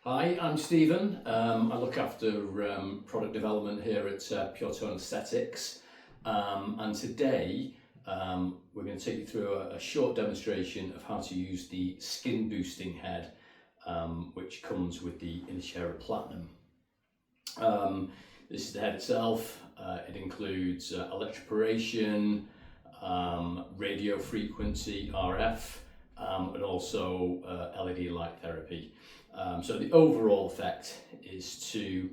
Hi, I'm Stephen. I look after product development here at Pure Tone Aesthetics, and today we're going to take you through a short demonstration of how to use the skin boosting head, which comes with the Innocera Platinum. This is the head itself. It includes electroporation, radio frequency RF, and also LED light therapy. So the overall effect is to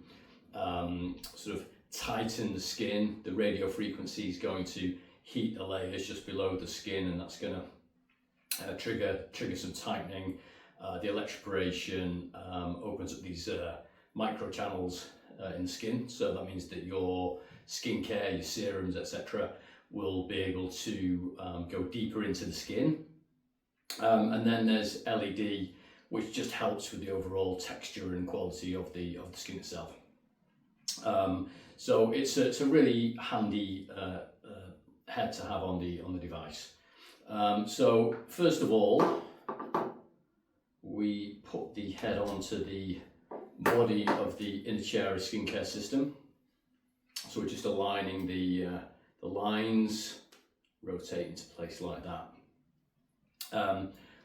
sort of tighten the skin. The radio frequency is going to heat the layers just below the skin, and that's going to trigger some tightening. The electroporation opens up these micro channels in the skin, so that means that your skincare, your serums, etc., will be able to go deeper into the skin. And then there's LED, which just helps with the overall texture and quality of the skin itself. So it's a really handy head to have on the device. So first of all, we put the head onto the body of the Innocera skincare system. So we're just aligning the lines, rotate into place like that.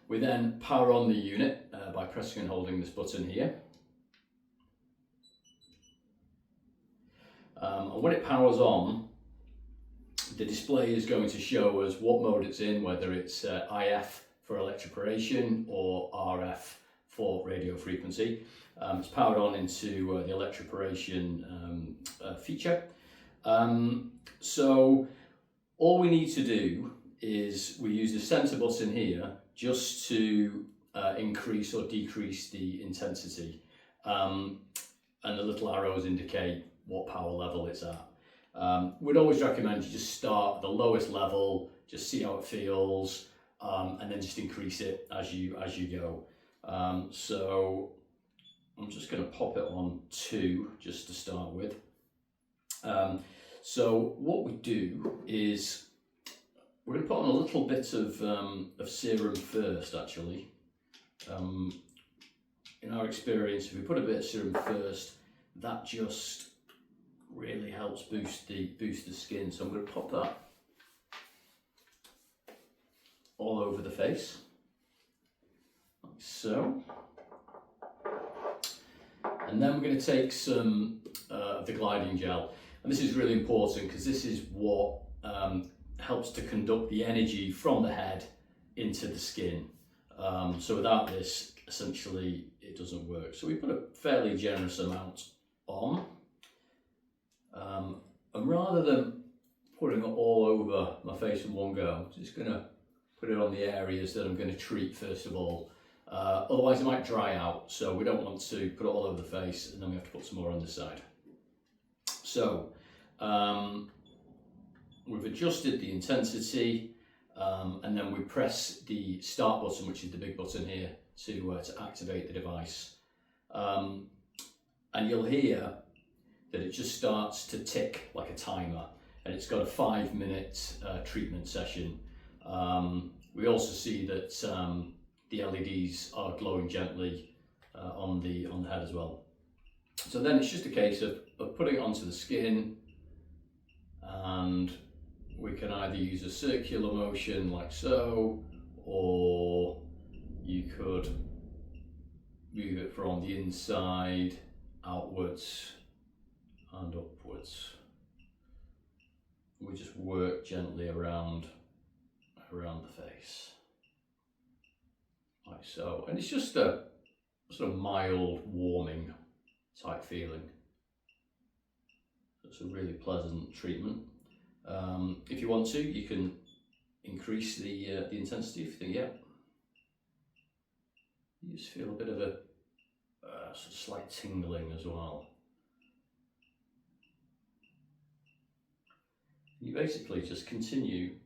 We then power on the unit by pressing and holding this button here. And when it powers on, the display is going to show us what mode it's in, whether it's IF for electroporation or RF for radio frequency. It's powered on into the electroporation feature. So all we need to do is we use the center button here just to increase or decrease the intensity, and the little arrows indicate what power level it's at. We'd always recommend you just start at the lowest level, just see how it feels, and then just increase it as you go. So I'm just going to pop it on 2 just to start with. So what we do is we're going to put on a little bit of serum first, actually. In our experience, if we put a bit of serum first, that just really helps boost the skin. So I'm going to pop that all over the face, like so. And then we're going to take some of the gliding gel. And this is really important because this is what helps to conduct the energy from the head into the skin. So without this, essentially, it doesn't work. So we put a fairly generous amount on. And rather than putting it all over my face in one go, I'm just going to put it on the areas that I'm going to treat first of all. Otherwise it might dry out, so we don't want to put it all over the face and then we have to put some more on this side. So we've adjusted the intensity, and then we press the start button, which is the big button here, to activate the device. And you'll hear that it just starts to tick like a timer, and it's got a 5-minute treatment session. We also see that the LEDs are glowing gently on the head as well. So then it's just a case of putting it onto the skin, and we can either use a circular motion like so, or you could move it from the inside outwards and upwards. We just work gently around the face, like so. And it's just a sort of mild warming type feeling. It's a really pleasant treatment. If you want to, you can increase the intensity if you think, yeah. You just feel a bit of a sort of slight tingling as well. You basically just continue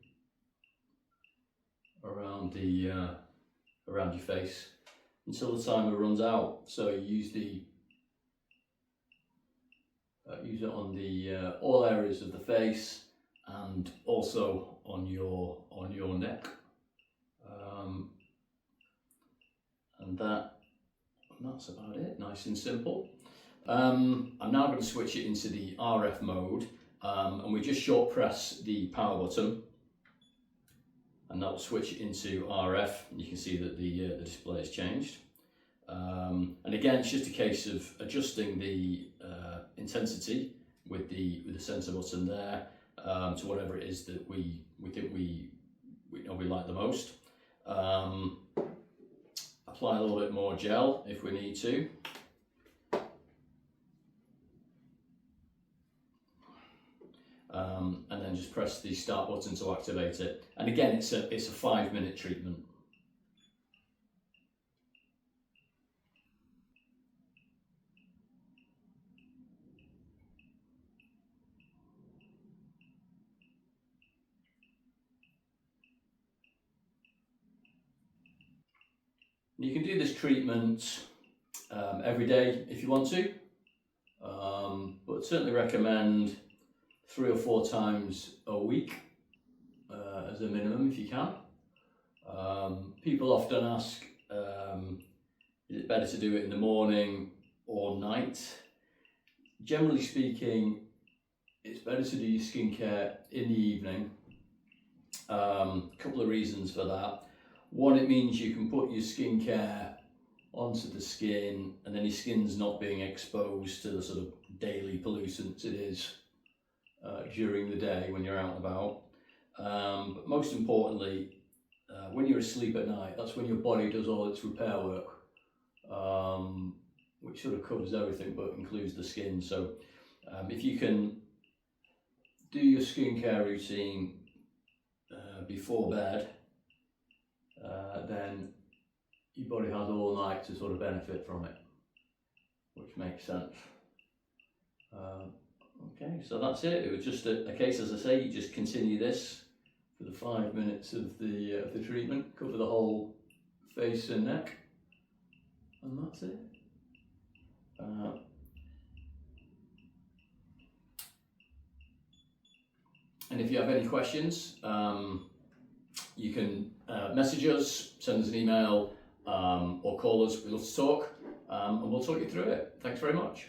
around around your face until the timer runs out. So you use use it on the all areas of the face and also on your neck, and that that's about it, nice and simple. I'm now going to switch it into the RF mode, and we just short press the power button, and that will switch it into RF. You can see that the display has changed. And again, it's just a case of adjusting the intensity with the sensor button there to whatever it is that we think we like the most. Apply a little bit more gel if we need to. And then just press the start button to activate it. And again, it's a 5-minute treatment. You can do this treatment every day if you want to, but certainly recommend 3 or 4 times a week as a minimum if you can. People often ask, is it better to do it in the morning or night? Generally speaking, it's better to do your skincare in the evening. A couple of reasons for that. One, it means you can put your skincare onto the skin, and then your skin's not being exposed to the sort of daily pollutants it is during the day when you're out and about. But most importantly, when you're asleep at night, that's when your body does all its repair work, which sort of covers everything but includes the skin. So if you can do your skincare routine before bed, then your body has all night to sort of benefit from it, which makes sense. Okay, so that's it. It was just a case, as I say, you just continue this for the 5 minutes of the treatment, cover the whole face and neck, and that's it. And if you have any questions, you can message us, send us an email, or call us. We love to talk, and we'll talk you through it. Thanks very much.